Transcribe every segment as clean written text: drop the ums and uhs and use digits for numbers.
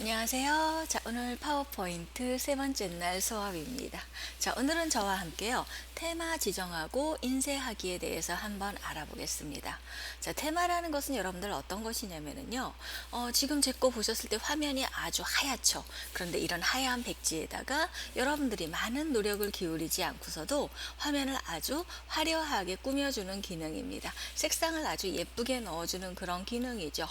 안녕하세요. 자, 오늘 파워포인트 세 번째 날 수업입니다. 자, 오늘은 저와 함께요. 테마 지정하고 인쇄하기에 대해서 한번 알아보겠습니다. 자, 테마라는 것은 여러분들 어떤 것이냐면요. 지금 제 거 보셨을 때 화면이 아주 하얗죠. 그런데 이런 하얀 백지에다가 여러분들이 많은 노력을 기울이지 않고서도 화면을 아주 화려하게 꾸며주는 기능입니다. 색상을 아주 예쁘게 넣어주는 그런 기능이죠.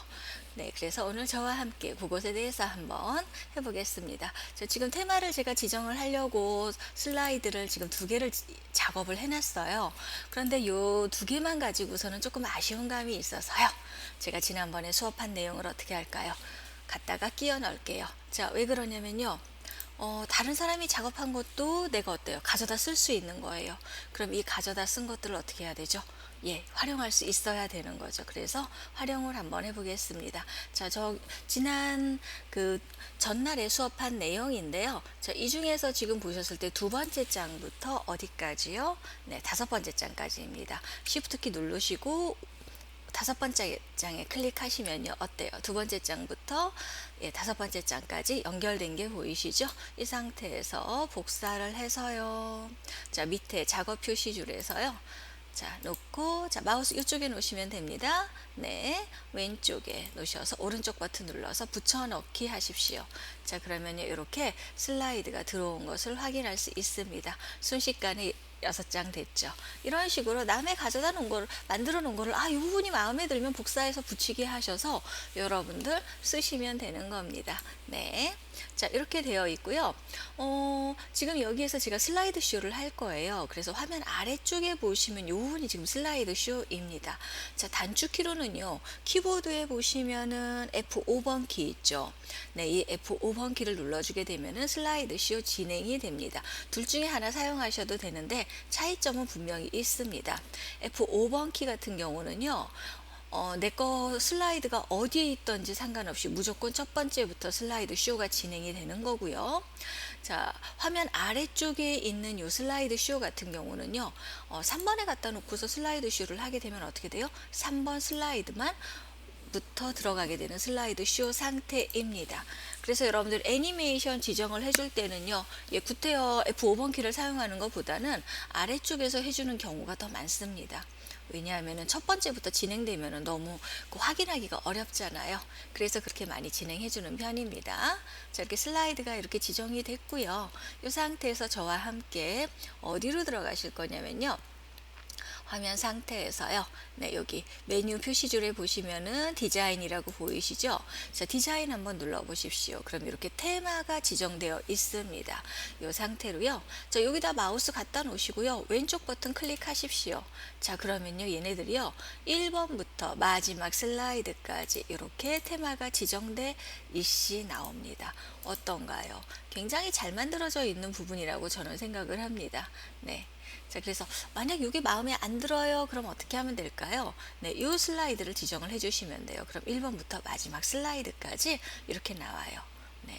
네, 그래서 오늘 저와 함께 그것에 대해서 한번 해보겠습니다. 지금 테마를 제가 지정을 하려고 슬라이드를 지금 두 개를 작업을 해놨어요. 그런데 요 두 개만 가지고서는 조금 아쉬운 감이 있어서요. 제가 지난번에 수업한 내용을 어떻게 할까요? 갖다가 끼워 넣을게요. 자, 왜 그러냐면요. 다른 사람이 작업한 것도 내가 어때요? 가져다 쓸 수 있는 거예요. 그럼 이 가져다 쓴 것들을 어떻게 해야 되죠? 예, 활용할 수 있어야 되는 거죠. 그래서 활용을 한번 해보겠습니다. 자, 지난 그 전날에 수업한 내용인데요. 자, 이 중에서 지금 보셨을 때 두 번째 장부터 어디까지요? 네, 다섯 번째 장까지입니다. Shift 키 누르시고 다섯 번째 장에 클릭하시면요. 어때요? 두 번째 장부터 다섯 번째 장까지 연결된 게 보이시죠? 이 상태에서 복사를 해서요. 자, 밑에 작업 표시줄에서요. 자, 놓고, 자, 마우스 이쪽에 놓으시면 됩니다. 네, 왼쪽에 놓으셔서 오른쪽 버튼 눌러서 붙여넣기 하십시오. 자, 그러면 이렇게 슬라이드가 들어온 것을 확인할 수 있습니다. 순식간에 6장 됐죠. 이런 식으로 남의 가져다 놓은 거를 만들어 놓은 거를 이 부분이 마음에 들면 복사해서 붙이게 하셔서 여러분들 쓰시면 되는 겁니다. 네. 자, 이렇게 되어 있고요. 지금 여기에서 제가 슬라이드 쇼를 할 거예요. 그래서 화면 아래쪽에 보시면 이 부분이 지금 슬라이드 쇼입니다. 자, 단축키로는요. 키보드에 보시면은 F5번 키 있죠. 네, 이 F5번 키를 눌러주게 되면은 슬라이드 쇼 진행이 됩니다. 둘 중에 하나 사용하셔도 되는데 차이점은 분명히 있습니다. F5번 키 같은 경우는요. 내 거 슬라이드가 어디에 있던지 상관없이 무조건 첫 번째부터 슬라이드 쇼가 진행이 되는 거고요. 자, 화면 아래쪽에 있는 요 슬라이드 쇼 같은 경우는요. 3번에 갖다 놓고서 슬라이드 쇼를 하게 되면 어떻게 돼요? 3번 슬라이드만 부터 들어가게 되는 슬라이드 쇼 상태입니다. 그래서 여러분들 애니메이션 지정을 해줄 때는요, 구태여 F5번 키를 사용하는 것보다는 아래쪽에서 해주는 경우가 더 많습니다. 왜냐하면 첫 번째부터 진행되면 너무 확인하기가 어렵잖아요. 그래서 그렇게 많이 진행해 주는 편입니다. 자, 이렇게 슬라이드가 이렇게 지정이 됐고요. 이 상태에서 저와 함께 어디로 들어가실 거냐면요. 화면 상태에서요. 네, 여기 메뉴 표시줄에 보시면은 디자인이라고 보이시죠? 자, 디자인 한번 눌러 보십시오. 그럼 이렇게 테마가 지정되어 있습니다. 이 상태로요. 자, 여기다 마우스 갖다 놓으시고요. 왼쪽 버튼 클릭하십시오. 자, 그러면요. 얘네들이요. 1번부터 마지막 슬라이드까지 이렇게 테마가 지정돼 있이 나옵니다. 어떤가요? 굉장히 잘 만들어져 있는 부분이라고 저는 생각을 합니다. 네. 자, 그래서 만약 이게 마음에 안 들어요. 그럼 어떻게 하면 될까요? 네, 이 슬라이드를 지정을 해주시면 돼요. 그럼 1번부터 마지막 슬라이드까지 이렇게 나와요. 네,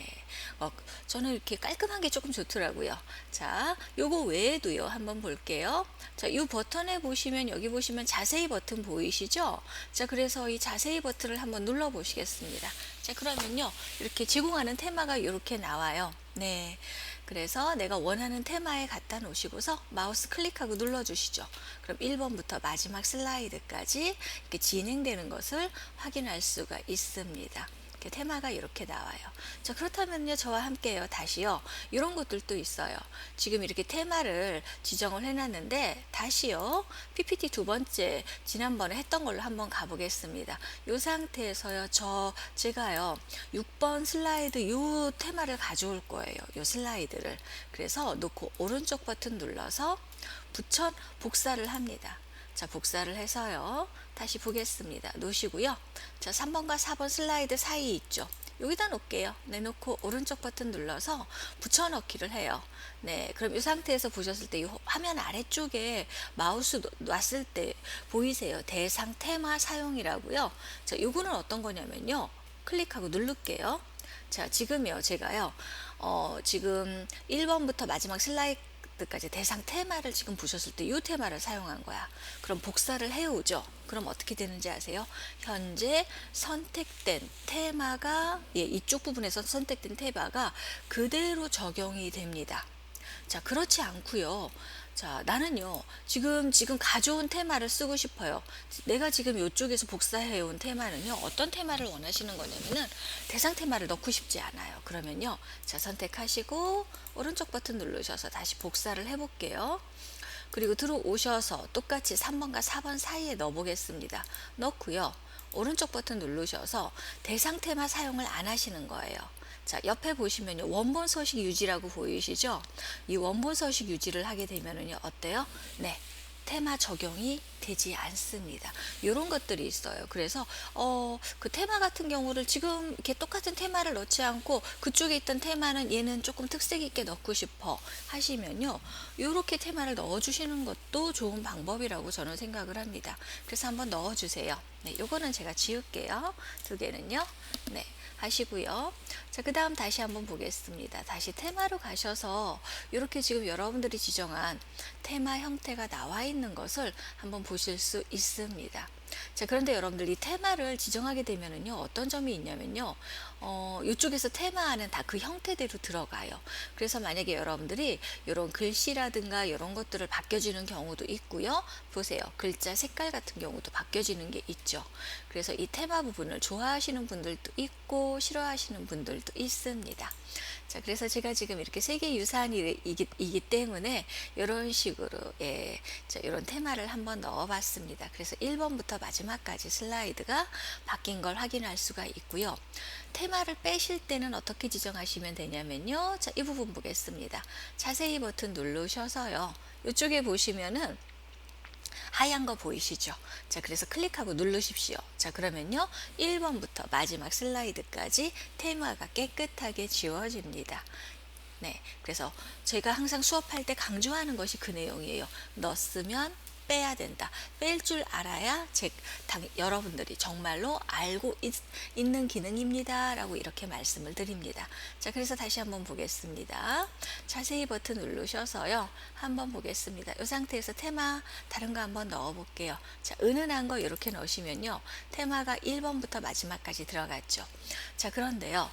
저는 이렇게 깔끔한 게 조금 좋더라고요. 자, 요거 외에도요. 한번 볼게요. 자, 이 버튼에 보시면 여기 보시면 자세히 버튼 보이시죠? 자, 그래서 이 자세히 버튼을 한번 눌러 보시겠습니다. 자, 그러면요. 이렇게 제공하는 테마가 이렇게 나와요. 네. 그래서 내가 원하는 테마에 갖다 놓으시고서 마우스 클릭하고 눌러주시죠. 그럼 1번부터 마지막 슬라이드까지 이렇게 진행되는 것을 확인할 수가 있습니다. 테마가 이렇게 나와요. 자, 그렇다면요, 저와 함께요, 다시요, 이런 것들도 있어요. 지금 이렇게 테마를 지정을 해놨는데, 다시요, PPT 두 번째, 지난번에 했던 걸로 한번 가보겠습니다. 이 상태에서요, 제가요, 6번 슬라이드 요 테마를 가져올 거예요. 요 슬라이드를. 그래서 놓고 오른쪽 버튼 눌러서 복사를 합니다. 자, 복사를 해서요. 다시 보겠습니다. 놓으시고요. 자, 3번과 4번 슬라이드 사이 있죠. 여기다 놓을게요. 네, 놓고 오른쪽 버튼 눌러서 붙여넣기를 해요. 네, 그럼 이 상태에서 보셨을 때 이 화면 아래쪽에 마우스 놨을 때 보이세요? 대상 테마 사용이라고요. 자, 요거는 어떤 거냐면요. 클릭하고 누를게요. 자, 지금요, 제가요, 지금 1번부터 마지막 슬라이드까지 대상 테마를 지금 보셨을 때 이 테마를 사용한 거야. 그럼 복사를 해오죠. 그럼 어떻게 되는지 아세요? 현재 선택된 테마가, 이쪽 부분에서 선택된 테마가 그대로 적용이 됩니다. 자, 그렇지 않고요. 자, 나는요, 지금 가져온 테마를 쓰고 싶어요. 내가 지금 이쪽에서 복사해 온 테마는요, 어떤 테마를 원하시는 거냐면은 대상 테마를 넣고 싶지 않아요. 그러면요, 자, 선택하시고 오른쪽 버튼 누르셔서 다시 복사를 해 볼게요. 그리고 들어오셔서 똑같이 3번과 4번 사이에 넣어 보겠습니다. 넣고요. 오른쪽 버튼 누르셔서 대상 테마 사용을 안 하시는 거예요. 자, 옆에 보시면요. 원본 서식 유지라고 보이시죠? 이 원본 서식 유지를 하게 되면은요. 어때요? 네. 테마 적용이 되지 않습니다. 이런 것들이 있어요. 그래서 그 테마 같은 경우를 지금 이렇게 똑같은 테마를 넣지 않고 그쪽에 있던 테마는 얘는 조금 특색 있게 넣고 싶어 하시면요. 이렇게 테마를 넣어 주시는 것도 좋은 방법이라고 저는 생각을 합니다. 그래서 한번 넣어 주세요. 네, 요거는 제가 지울게요. 두 개는요. 네. 하시고요. 자, 그 다음 다시 한번 보겠습니다. 다시 테마로 가셔서 이렇게 지금 여러분들이 지정한 테마 형태가 나와 있는 것을 한번 보실 수 있습니다. 자, 그런데 여러분들 이 테마를 지정하게 되면은요, 어떤 점이 있냐면요, 이쪽에서 테마 안은 다 그 형태대로 들어가요. 그래서 만약에 여러분들이 이런 글씨라든가 이런 것들을 바뀌어지는 경우도 있고요. 보세요. 글자 색깔 같은 경우도 바뀌어지는 게 있죠. 그래서 이 테마 부분을 좋아하시는 분들도 있고 싫어하시는 분들도 있습니다. 자, 그래서 제가 지금 이렇게 세계 유산이기 때문에 이런 식으로, 자, 이런 테마를 한번 넣어봤습니다. 그래서 1번부터 마지막까지 슬라이드가 바뀐 걸 확인할 수가 있고요. 테마를 빼실 때는 어떻게 지정하시면 되냐면요. 자, 이 부분 보겠습니다. 자세히 버튼 누르셔서요. 이쪽에 보시면은 하얀 거 보이시죠? 자, 그래서 클릭하고 누르십시오. 자, 그러면요. 1번부터 마지막 슬라이드까지 테마가 깨끗하게 지워집니다. 네. 그래서 제가 항상 수업할 때 강조하는 것이 그 내용이에요. 넣었으면 빼야 된다. 뺄 줄 알아야 여러분들이 정말로 알고 있는 기능입니다. 라고 이렇게 말씀을 드립니다. 자, 그래서 다시 한번 보겠습니다. 자세히 버튼 누르셔서요. 한번 보겠습니다. 이 상태에서 테마 다른 거 한번 넣어 볼게요. 자, 은은한 거 이렇게 넣으시면요. 테마가 1번부터 마지막까지 들어갔죠. 자, 그런데요.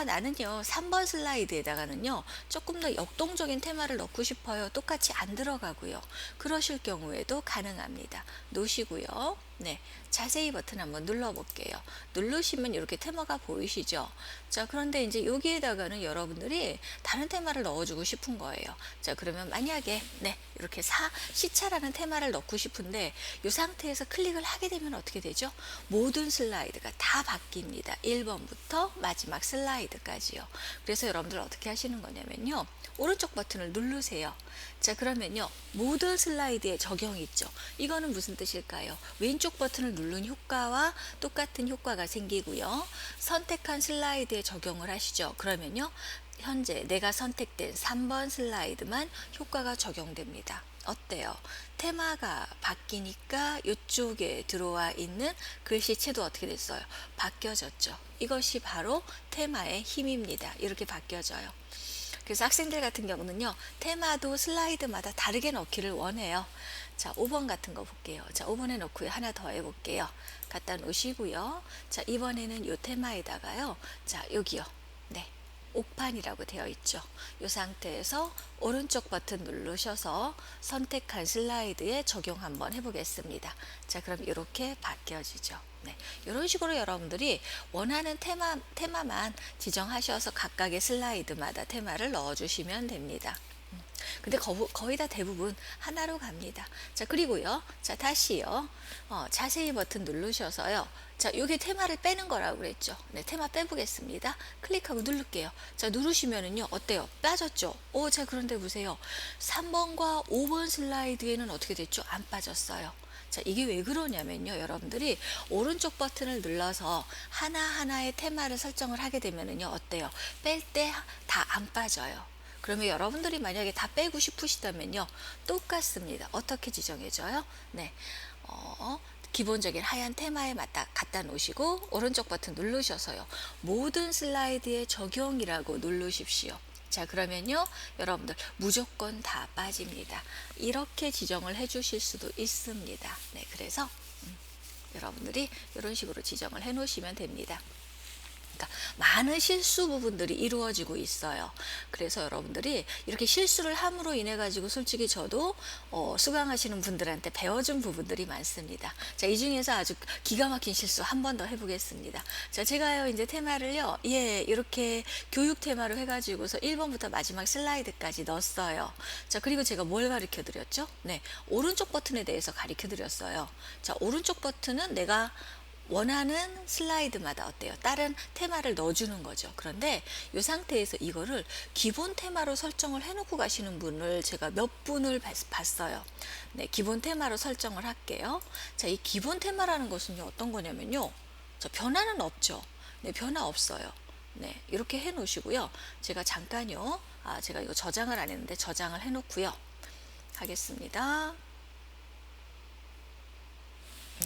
나는요. 3번 슬라이드에다가는요. 조금 더 역동적인 테마를 넣고 싶어요. 똑같이 안 들어가고요. 그러실 경우에도 가능합니다. 놓으시고요. 네, 자세히 버튼 한번 눌러볼게요. 누르시면 이렇게 테마가 보이시죠? 자, 그런데 이제 여기에다가는 여러분들이 다른 테마를 넣어주고 싶은 거예요. 자, 그러면 만약에 이렇게 시차라는 테마를 넣고 싶은데 이 상태에서 클릭을 하게 되면 어떻게 되죠? 모든 슬라이드가 다 바뀝니다. 1번부터 마지막 슬라이드까지요. 그래서 여러분들 어떻게 하시는 거냐면요. 오른쪽 버튼을 누르세요. 자, 그러면요. 모든 슬라이드에 적용이 있죠. 이거는 무슨 뜻일까요? 왼쪽 버튼을 누른 효과와 똑같은 효과가 생기고요. 선택한 슬라이드에 적용을 하시죠. 그러면요. 현재 내가 선택된 3번 슬라이드만 효과가 적용됩니다. 어때요? 테마가 바뀌니까 이쪽에 들어와 있는 글씨체도 어떻게 됐어요? 바뀌어졌죠. 이것이 바로 테마의 힘입니다. 이렇게 바뀌어져요. 그래서 학생들 같은 경우는요, 테마도 슬라이드마다 다르게 넣기를 원해요. 자, 5번 같은 거 볼게요. 자, 5번에 넣고요. 하나 더 해볼게요. 갖다 놓으시고요. 자, 이번에는 이 테마에다가요. 자, 여기요. 네. 옥판이라고 되어 있죠. 이 상태에서 오른쪽 버튼 누르셔서 선택한 슬라이드에 적용 한번 해보겠습니다. 자, 그럼 이렇게 바뀌어지죠. 네, 이런 식으로 여러분들이 원하는 테마만 지정하셔서 각각의 슬라이드마다 테마를 넣어주시면 됩니다. 근데 거의 다 대부분 하나로 갑니다. 자, 그리고요. 자, 다시요. 자세히 버튼 누르셔서요. 자, 요게 테마를 빼는 거라고 그랬죠. 네, 테마 빼보겠습니다. 클릭하고 누를게요. 자, 누르시면은요. 어때요? 빠졌죠? 자, 그런데 보세요. 3번과 5번 슬라이드에는 어떻게 됐죠? 안 빠졌어요. 자, 이게 왜 그러냐면요. 여러분들이 오른쪽 버튼을 눌러서 하나하나의 테마를 설정을 하게 되면은요. 어때요? 뺄 때 다 안 빠져요. 그러면 여러분들이 만약에 다 빼고 싶으시다면요. 똑같습니다. 어떻게 지정해줘요? 네. 기본적인 하얀 테마에 갖다 놓으시고 오른쪽 버튼 누르셔서요. 모든 슬라이드에 적용이라고 누르십시오. 자, 그러면요. 여러분들 무조건 다 빠집니다. 이렇게 지정을 해 주실 수도 있습니다. 네, 그래서 여러분들이 이런 식으로 지정을 해 놓으시면 됩니다. 그러니까 많은 실수 부분들이 이루어지고 있어요. 그래서 여러분들이 이렇게 실수를 함으로 인해 가지고 솔직히 저도 수강하시는 분들한테 배워준 부분들이 많습니다. 자, 이 중에서 아주 기가 막힌 실수 한 번 더 해보겠습니다. 자, 제가요 이제 테마를요, 이렇게 교육 테마로 해가지고서 1번부터 마지막 슬라이드까지 넣었어요. 자, 그리고 제가 뭘 가르쳐 드렸죠? 네, 오른쪽 버튼에 대해서 가르쳐 드렸어요. 자, 오른쪽 버튼은 내가 원하는 슬라이드마다 어때요? 다른 테마를 넣어주는 거죠. 그런데 이 상태에서 이거를 기본 테마로 설정을 해놓고 가시는 분을 제가 몇 분을 봤어요. 네, 기본 테마로 설정을 할게요. 자, 이 기본 테마라는 것은요, 어떤 거냐면요. 자, 변화는 없죠. 네, 변화 없어요. 네, 이렇게 해 놓으시고요. 제가 잠깐요. 제가 이거 저장을 안 했는데 저장을 해 놓고요. 하겠습니다.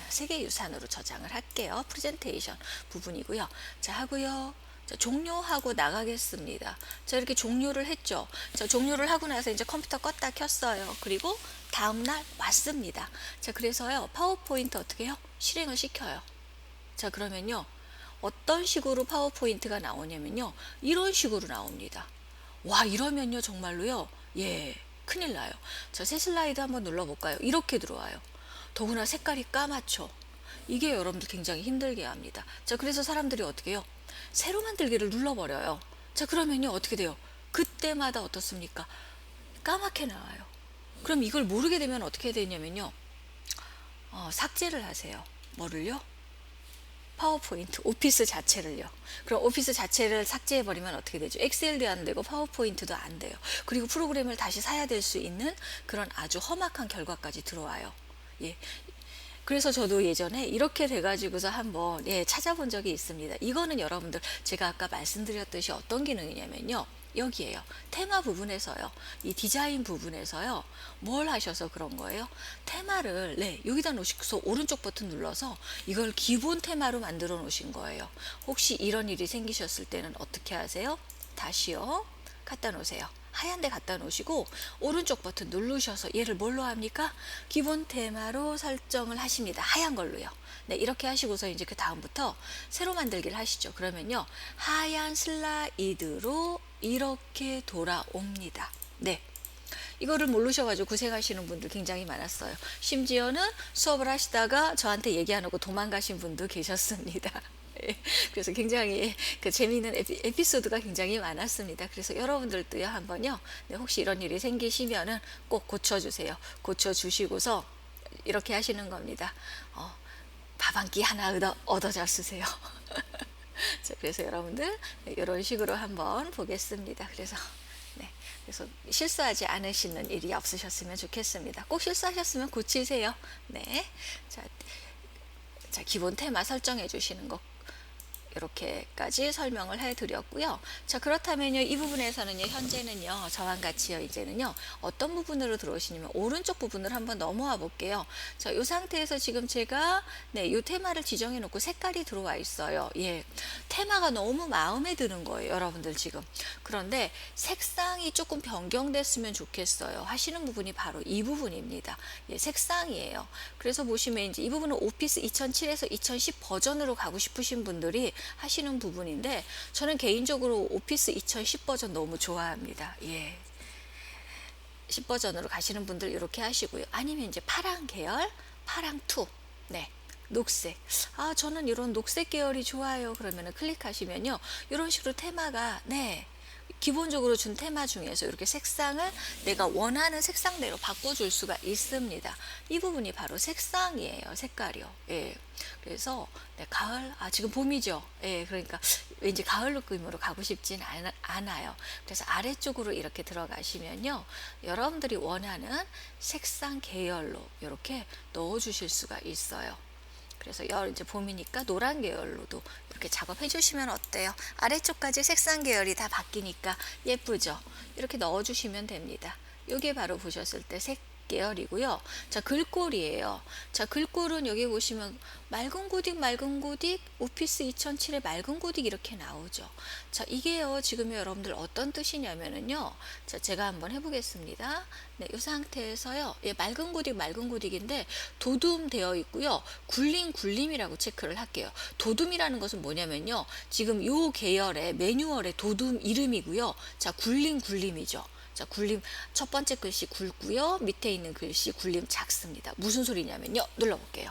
세계유산으로 저장을 할게요. 프레젠테이션 부분이고요. 자, 하고요. 자, 종료하고 나가겠습니다. 자, 이렇게 종료를 했죠. 자, 종료를 하고 나서 이제 컴퓨터 껐다 켰어요. 그리고 다음날 왔습니다. 자, 그래서요, 파워포인트 어떻게 해요? 실행을 시켜요. 자, 그러면요, 어떤 식으로 파워포인트가 나오냐면요, 이런 식으로 나옵니다. 와, 이러면요, 정말로요, 큰일 나요. 자, 새 슬라이드 한번 눌러볼까요? 이렇게 들어와요. 더구나 색깔이 까맣죠. 이게 여러분들 굉장히 힘들게 합니다. 자, 그래서 사람들이 어떻게 해요? 새로 만들기를 눌러버려요. 자, 그러면요, 어떻게 돼요? 그때마다 어떻습니까? 까맣게 나와요. 그럼 이걸 모르게 되면 어떻게 해야 되냐면요, 삭제를 하세요. 뭐를요? 파워포인트, 오피스 자체를요. 그럼 오피스 자체를 삭제해버리면 어떻게 되죠? 엑셀도 안 되고 파워포인트도 안 돼요. 그리고 프로그램을 다시 사야 될 수 있는 그런 아주 험악한 결과까지 들어와요. 예. 그래서 저도 예전에 이렇게 돼가지고서 한번 찾아본 적이 있습니다. 이거는 여러분들 제가 아까 말씀드렸듯이 어떤 기능이냐면요, 여기에요. 테마 부분에서요. 이 디자인 부분에서요. 뭘 하셔서 그런 거예요? 테마를 여기다 놓으셔서 오른쪽 버튼 눌러서 이걸 기본 테마로 만들어 놓으신 거예요. 혹시 이런 일이 생기셨을 때는 어떻게 하세요? 다시요. 갖다 놓으세요. 하얀 데 갖다 놓으시고 오른쪽 버튼 누르셔서 얘를 뭘로 합니까? 기본 테마로 설정을 하십니다. 하얀 걸로요. 네, 이렇게 하시고서 이제 그 다음부터 새로 만들기를 하시죠. 그러면요, 하얀 슬라이드로 이렇게 돌아옵니다. 네. 이거를 모르셔가지고 고생하시는 분들 굉장히 많았어요. 심지어는 수업을 하시다가 저한테 얘기 안 하고 도망가신 분도 계셨습니다. 그래서 굉장히 그 재미있는 에피소드가 굉장히 많았습니다. 그래서 여러분들도요, 한번요, 혹시 이런 일이 생기시면은 꼭 고쳐주세요. 고쳐주시고서 이렇게 하시는 겁니다. 밥 한 끼 하나 얻어 쓰세요. 자, 그래서 여러분들 이런 식으로 한번 보겠습니다. 그래서 실수하지 않으시는 일이 없으셨으면 좋겠습니다. 꼭 실수하셨으면 고치세요. 네. 자, 기본 테마 설정해 주시는 거 이렇게까지 설명을 해드렸고요. 자, 그렇다면요, 이 부분에서는요, 현재는요, 저와 같이요, 이제는요, 어떤 부분으로 들어오시냐면 오른쪽 부분을 한번 넘어와 볼게요. 자, 이 상태에서 지금 제가 이 테마를 지정해 놓고 색깔이 들어와 있어요. 테마가 너무 마음에 드는 거예요, 여러분들 지금. 그런데 색상이 조금 변경됐으면 좋겠어요 하시는 부분이 바로 이 부분입니다. 색상이에요. 그래서 보시면 이제 이 부분은 오피스 2007에서 2010 버전으로 가고 싶으신 분들이 하시는 부분인데, 저는 개인적으로 오피스 2010 버전 너무 좋아합니다. 10 버전으로 가시는 분들 이렇게 하시고요. 아니면 이제 파랑 계열, 파랑 2, 녹색. 저는 이런 녹색 계열이 좋아요. 그러면은 클릭하시면요, 이런 식으로 테마가 기본적으로 준 테마 중에서 이렇게 색상을 내가 원하는 색상대로 바꿔줄 수가 있습니다. 이 부분이 바로 색상이에요. 색깔이요. 그래서 가을, 지금 봄이죠. 그러니까 왠지 가을 느낌으로 가고 싶진 않아요. 그래서 아래쪽으로 이렇게 들어가시면요, 여러분들이 원하는 색상 계열로 이렇게 넣어주실 수가 있어요. 그래서 이제 봄이니까 노란 계열로도 이렇게 작업해 주시면 어때요? 아래쪽까지 색상 계열이 다 바뀌니까 예쁘죠? 이렇게 넣어 주시면 됩니다. 이게 바로 보셨을 때 색 계열이고요. 자, 글꼴이에요. 자, 글꼴은 여기 보시면 맑은 고딕, 오피스 2007의 맑은 고딕 이렇게 나오죠. 자, 이게요, 지금 여러분들 어떤 뜻이냐면은요. 자, 제가 한번 해보겠습니다. 네, 이 상태에서요, 예, 맑은 고딕인데 도둠되어 있고요. 굴림이라고 체크를 할게요. 도둠이라는 것은 뭐냐면요. 지금 요 계열의 매뉴얼의 도둠 이름이고요. 자, 굴림이죠. 자, 굴림 첫 번째 글씨 굵고요. 밑에 있는 글씨 굴림 작습니다. 무슨 소리냐면요. 눌러볼게요.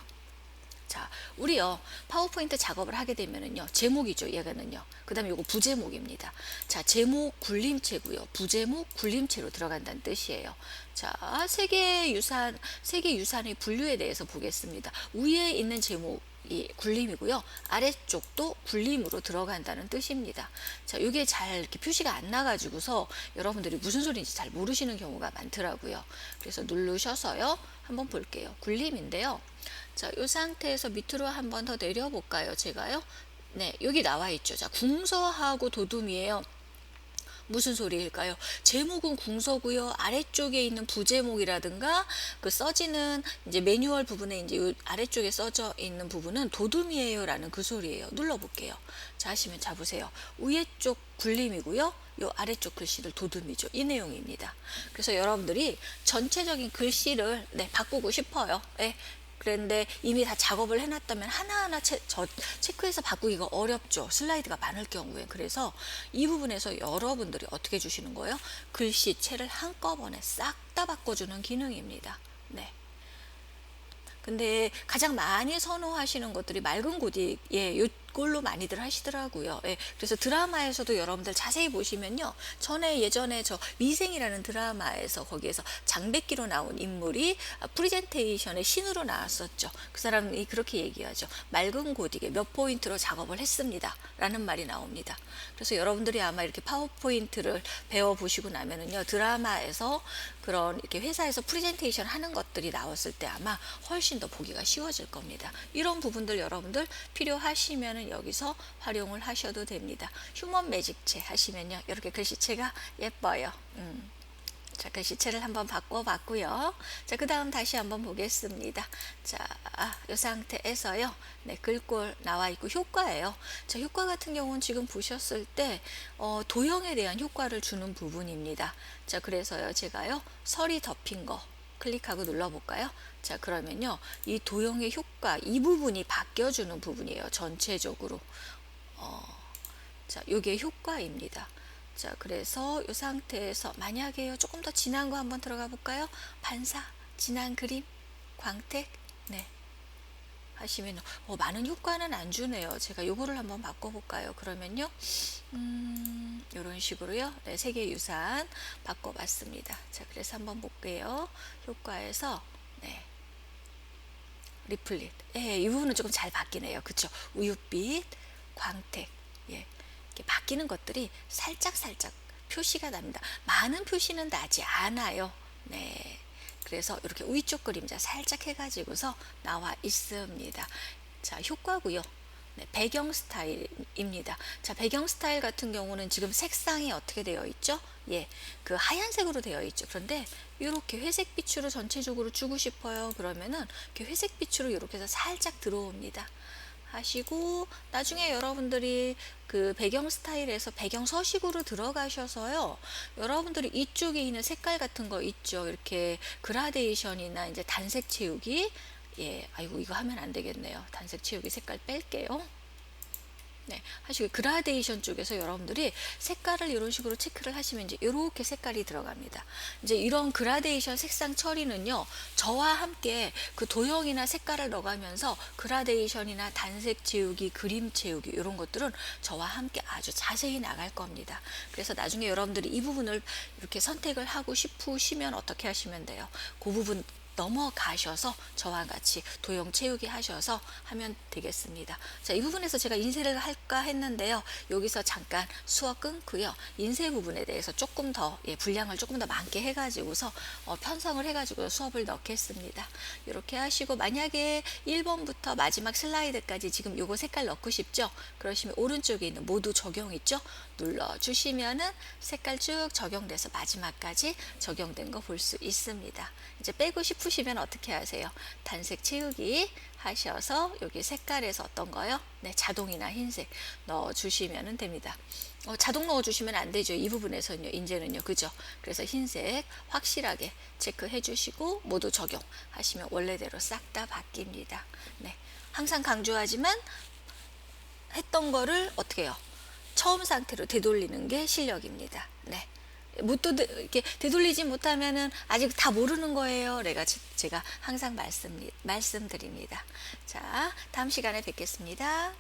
자, 우리요 파워포인트 작업을 하게 되면은요 제목이죠. 얘가는요. 그 다음에 요거 부제목입니다. 자, 제목 굴림체고요. 부제목 굴림체로 들어간다는 뜻이에요. 자, 세계유산의 분류에 대해서 보겠습니다. 위에 있는 제목 이 굴림이고요. 아래쪽도 굴림으로 들어간다는 뜻입니다. 자, 이게 잘 이렇게 표시가 안 나가지고서 여러분들이 무슨 소리인지 잘 모르시는 경우가 많더라고요. 그래서 누르셔서요. 한번 볼게요. 굴림인데요. 자, 이 상태에서 밑으로 한번 더 내려볼까요? 제가요. 네, 여기 나와 있죠. 자, 궁서하고 도둠이에요. 무슨 소리일까요? 제목은 궁서고요. 아래쪽에 있는 부제목이라든가 그 써지는 이제 매뉴얼 부분에 이제 요 아래쪽에 써져 있는 부분은 도둠이에요라는 그 소리예요. 눌러볼게요. 자, 하시면 자 보세요. 위에 쪽 굴림이고요. 요 아래쪽 글씨를 도둠이죠. 이 내용입니다. 그래서 여러분들이 전체적인 글씨를 네, 바꾸고 싶어요. 네. 그런데 이미 다 작업을 해놨다면 하나하나 체크해서 바꾸기가 어렵죠. 슬라이드가 많을 경우에. 그래서 이 부분에서 여러분들이 어떻게 해주시는 거예요? 글씨체를 한꺼번에 싹 다 바꿔주는 기능입니다. 네. 근데 가장 많이 선호하시는 것들이 맑은 고딕, 예, 요걸로 많이들 하시더라고요. 예, 그래서 드라마에서도 여러분들 자세히 보시면요. 예전에 저 미생이라는 드라마에서 거기에서 장백기로 나온 인물이 프리젠테이션의 신으로 나왔었죠. 그 사람이 그렇게 얘기하죠. 맑은 고딕에 몇 포인트로 작업을 했습니다. 라는 말이 나옵니다. 그래서 여러분들이 아마 이렇게 파워포인트를 배워보시고 나면은요. 드라마에서 그런 이렇게 회사에서 프리젠테이션 하는 것들이 나왔을 때 아마 훨씬 더 보기가 쉬워질 겁니다. 이런 부분들 여러분들 필요하시면은 여기서 활용을 하셔도 됩니다. 휴먼 매직체 하시면요. 이렇게 글씨체가 예뻐요. 자, 글씨체를 한번 바꿔봤고요. 자, 그 다음 다시 한번 보겠습니다. 자, 이 상태에서요. 네, 글꼴 나와 있고 효과예요. 자, 효과 같은 경우는 지금 보셨을 때 도형에 대한 효과를 주는 부분입니다. 자, 그래서요. 제가요. 설이 덮인 거 클릭하고 눌러볼까요? 자, 그러면요. 이 도형의 효과, 이 부분이 바뀌어주는 부분이에요. 전체적으로. 자, 요게 효과입니다. 자, 그래서 이 상태에서 만약에요. 조금 더 진한 거 한번 들어가 볼까요? 반사, 진한 그림, 광택, 네. 하시면 많은 효과는 안 주네요. 제가 요거를 한번 바꿔볼까요? 그러면요. 이런 식으로요. 네, 세계유산 바꿔봤습니다. 자, 그래서 한번 볼게요. 효과에서 네. 리플릿. 예, 이 부분은 조금 잘 바뀌네요. 그쵸? 우윳빛, 광택. 예. 이렇게 바뀌는 것들이 살짝 표시가 납니다. 많은 표시는 나지 않아요. 네. 그래서 이렇게 위쪽 그림자 살짝 해가지고서 나와 있습니다. 자, 효과고요. 네, 배경 스타일입니다. 자, 배경 스타일 같은 경우는 지금 색상이 어떻게 되어 있죠? 예, 그 하얀색으로 되어 있죠. 그런데 이렇게 회색 빛으로 전체적으로 주고 싶어요. 그러면은 이렇게 회색 빛으로 이렇게 해서 살짝 들어옵니다. 하시고 나중에 여러분들이 그 배경 스타일에서 배경 서식으로 들어가셔서요. 여러분들이 이쪽에 있는 색깔 같은 거 있죠. 이렇게 그라데이션이나 이제 단색 채우기. 예, 아이고 이거 하면 안 되겠네요. 단색 채우기 색깔 뺄게요. 네, 하시고 그라데이션 쪽에서 여러분들이 색깔을 이런 식으로 체크를 하시면 이제 이렇게 색깔이 들어갑니다. 이제 이런 그라데이션 색상 처리는요, 저와 함께 그 도형이나 색깔을 넣어가면서 그라데이션이나 단색 채우기, 그림 채우기 이런 것들은 저와 함께 아주 자세히 나갈 겁니다. 그래서 나중에 여러분들이 이 부분을 이렇게 선택을 하고 싶으시면 어떻게 하시면 돼요? 그 부분 넘어가셔서 저와 같이 도형 채우기 하셔서 하면 되겠습니다. 자, 이 부분에서 제가 인쇄를 할까 했는데요. 여기서 잠깐 수업 끊고요. 인쇄 부분에 대해서 조금 더 분량을 조금 더 많게 해가지고서 편성을 해가지고 수업을 넣겠습니다. 이렇게 하시고 만약에 1번부터 마지막 슬라이드까지 지금 요거 색깔 넣고 싶죠? 그러시면 오른쪽에 있는 모두 적용 있죠? 눌러주시면은 색깔 쭉 적용돼서 마지막까지 적용된 거 볼 수 있습니다. 이제 빼고 싶으시면 어떻게 하세요? 단색 채우기 하셔서 여기 색깔에서 어떤 거요? 네, 자동이나 흰색 넣어주시면 됩니다. 자동 넣어주시면 안 되죠. 이 부분에서는요, 이제는요, 그죠? 그래서 흰색 확실하게 체크해 주시고 모두 적용하시면 원래대로 싹 다 바뀝니다. 네, 항상 강조하지만 했던 거를 어떻게 해요? 처음 상태로 되돌리는 게 실력입니다. 네. 이렇게 되돌리지 못하면은 아직 다 모르는 거예요. 제가 항상 말씀드립니다. 자, 다음 시간에 뵙겠습니다.